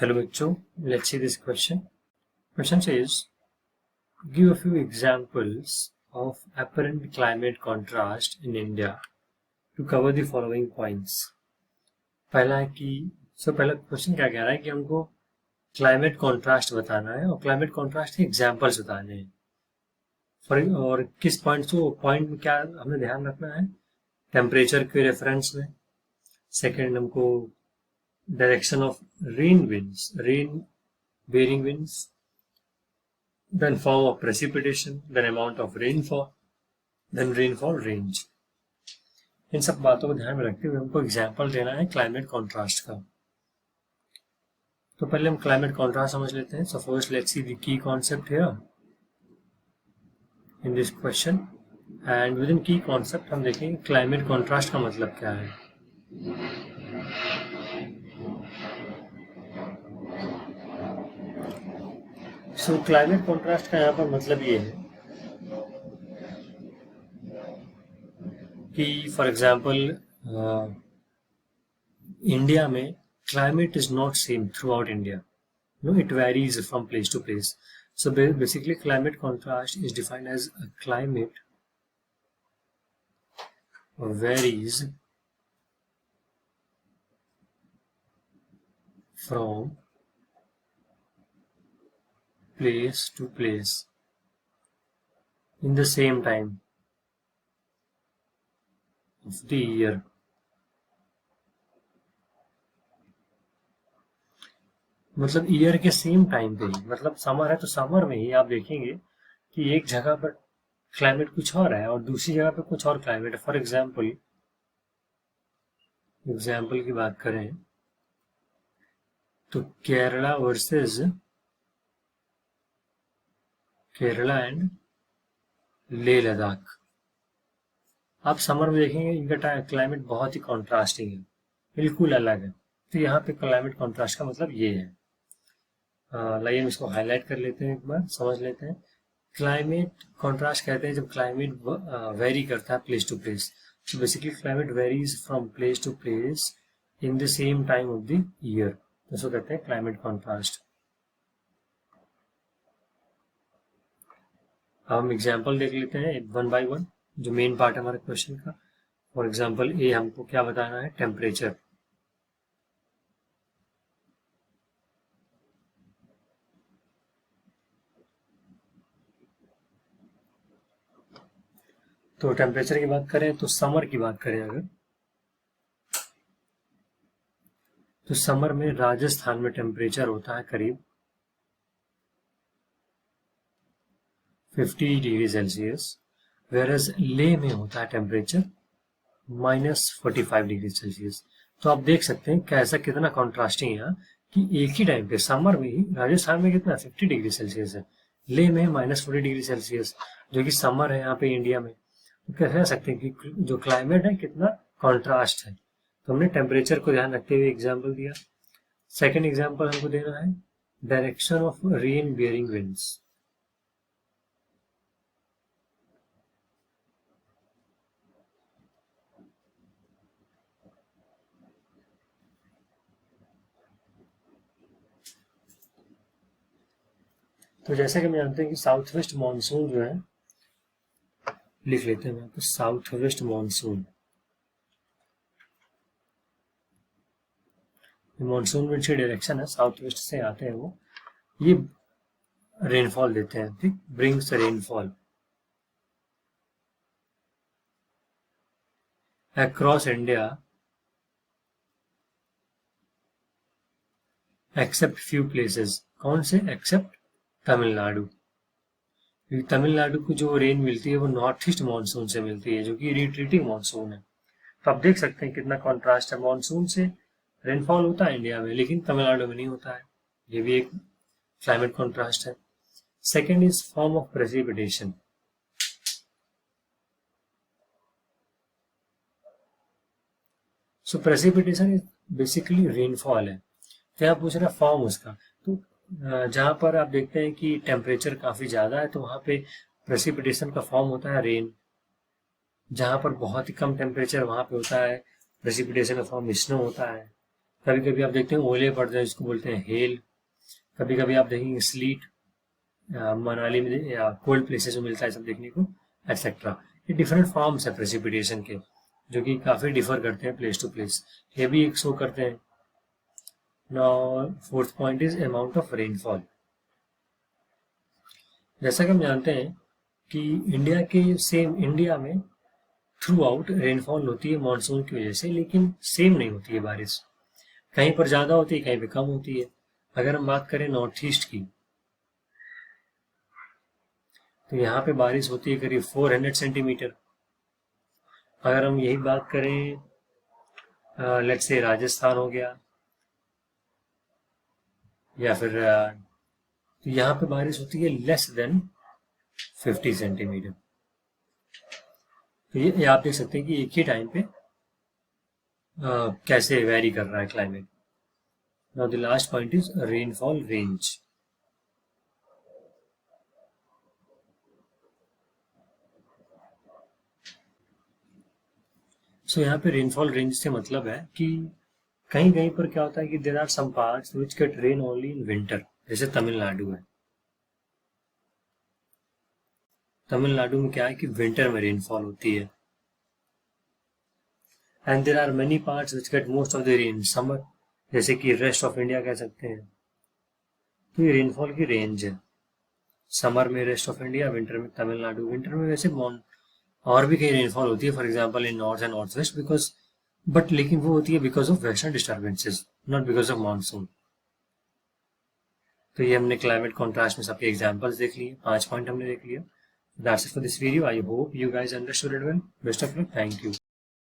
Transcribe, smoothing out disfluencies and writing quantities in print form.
Hello bachcho, let's see this question. Question says, give a few examples of apparent climate contrast in India to cover the following points. पहला है कि पहला question क्या कह रहा है कि हमको क्लाइमेट कॉन्ट्रास्ट बताना है और क्लाइमेट कॉन्ट्रास्ट के एग्जाम्पल्स बताने हैं और किस पॉइंट में क्या हमें ध्यान रखना है, टेम्परेचर के रेफरेंस में। सेकेंड हमको direction of rain bearing winds, then form of precipitation, then amount of rainfall, then rainfall range। इन सब बातों को ध्यान में रखते हुए हमको एग्जाम्पल देना है क्लाइमेट कॉन्ट्रास्ट का। तो पहले हम क्लाइमेट कॉन्ट्रास्ट समझ लेते हैं। So first let's see the key concept here in this question, and with in की कॉन्सेप्ट हम देखेंगे क्लाइमेट कॉन्ट्रास्ट का मतलब क्या है। सो क्लाइमेट कॉन्ट्रास्ट का यहाँ पर मतलब ये है कि फॉर एग्जाम्पल इंडिया में climate is not same throughout India, no it varies from place to place. So basically climate contrast is defined as a climate varies from place to place in the same time of the year। मतलब year के same time पे ही, मतलब summer है तो summer में ही आप देखेंगे कि एक जगह पर क्लाइमेट कुछ और है और दूसरी जगह पे कुछ और क्लाइमेट है। फॉर एग्जाम्पल की बात करें तो केरला वर्सेस केरला एंड लेह लद्दाख, आप समर में देखेंगे इनका क्लाइमेट बहुत ही कॉन्ट्रास्टिंग है, बिल्कुल अलग है। तो यहाँ पे क्लाइमेट कॉन्ट्रास्ट का मतलब ये है। लाइए हम इसको हाईलाइट कर लेते हैं, एक बार समझ लेते हैं। क्लाइमेट कॉन्ट्रास्ट कहते हैं जब क्लाइमेट वेरी करता है प्लेस टू प्लेस। तो basically climate varies from place to place in the same time of the year, तो इसको कहते हैं क्लाइमेट कॉन्ट्रास्ट। हम एग्जाम्पल देख लेते हैं वन बाय वन, जो मेन पार्ट है हमारे क्वेश्चन का। फॉर एग्जाम्पल ए हमको क्या बताना है, टेम्परेचर। तो टेम्परेचर की बात करें तो समर की बात करें अगर, तो समर में राजस्थान में टेम्परेचर होता है करीब 50 डिग्री सेल्सियस, वेरस लेह में होता है टेम्परेचर -45 डिग्री सेल्सियस। तो आप देख सकते हैं कैसा कितना कॉन्ट्रास्टिंग है कि एक ही टाइम पे समर में ही राजस्थान में कितना 50 डिग्री सेल्सियस है, लेह में -40 डिग्री सेल्सियस, जो कि समर है यहाँ पे इंडिया में। तो कैसे कह सकते हैं कि जो क्लाइमेट है कितना कॉन्ट्रास्ट है। तो हमने टेम्परेचर को ध्यान रखते हुए एग्जाम्पल दिया। सेकेंड एग्जाम्पल हमको देना है direction of rain bearing winds. तो जैसे कि हम जानते हैं कि साउथ वेस्ट मानसून जो है, लिख लेते हैं तो साउथ वेस्ट मानसून, मानसून में जो डायरेक्शन है साउथ वेस्ट से आते हैं वो, ये रेनफॉल देते हैं, ठीक, brings rainfall across India except few places. कौन से? एक्सेप्ट तमिलनाडु। क्योंकि तमिलनाडु को जो रेन मिलती है वो नॉर्थ ईस्ट मानसून से मिलती है, जो कि रिट्रीटिंग मानसून है। तो आप देख सकते हैं कितना कॉन्ट्रास्ट है, मानसून से रेनफॉल होता है इंडिया में लेकिन तमिलनाडु में नहीं होता है। ये भी एक क्लाइमेट कॉन्ट्रास्ट है। Second is form of precipitation. So precipitation is basically rainfall है। तो यहाँ पूछ रहा है फॉर्म उसका, तो जहां पर आप देखते हैं कि टेम्परेचर काफी ज्यादा है तो वहां पे प्रेसिपिटेशन का फॉर्म होता है रेन। जहां पर बहुत ही कम टेम्परेचर वहां पे होता है प्रेसिपिटेशन का फॉर्म स्नो होता है। कभी कभी आप देखते हैं ओले पड़ते हैं, जिसको बोलते हैं हेल। कभी कभी आप देखेंगे स्लीट, मनाली में या कोल्ड प्लेसेस में मिलता है सब देखने को, एक्सेट्रा। ये डिफरेंट फॉर्म्स है प्रेसिपिटेशन के, जो कि काफ़ी डिफर करते हैं प्लेस टू प्लेस। ये भी एक शो करते हैं। Now fourth point is amount of rainfall. जैसा कि हम जानते हैं कि इंडिया में थ्रू आउट रेनफॉल होती है मानसून की वजह से, लेकिन सेम नहीं होती है बारिश। कहीं पर ज़्यादा होती है, कहीं पर कम होती है। अगर हम बात करें नॉर्थ ईस्ट की, तो यहाँ पे बारिश होती है करीब 400 सेंटीमीटर। अगर हम यही बात करें लेट्स से राजस्थान हो गया, या फिर तो यहाँ पे बारिश होती है लेस देन 50 सेंटीमीटर। तो ये आप देख सकते हैं कि एक ही टाइम पे कैसे वेरी कर रहा है climate. Now the last point is rainfall range. So यहाँ पे रेनफॉल रेंज से मतलब है कि कहीं कहीं पर क्या होता है कि there are some parts which get rain only in winter, जैसे तमिलनाडु है। तमिलनाडु में क्या है कि विंटर में रेनफॉल होती है। And there are many parts which get most of the rain summer, जैसे कि रेस्ट ऑफ इंडिया कह सकते हैं। तो ये रेनफॉल की रेंज है। समर में रेस्ट ऑफ इंडिया, विंटर में तमिलनाडु। विंटर में वैसे और भी कहीं रेनफॉल होती है, for example in north and north west, because but लेकिन वो होती है because of western disturbances, not because of monsoon. तो ये हमने क्लाइमेट कॉन्ट्रास्ट में सबके एग्जाम्पल्स देख लिए, 5 पॉइंट हमने देख लिया। That's it for this video. I hope you guys understood it well. Best of luck, thank you.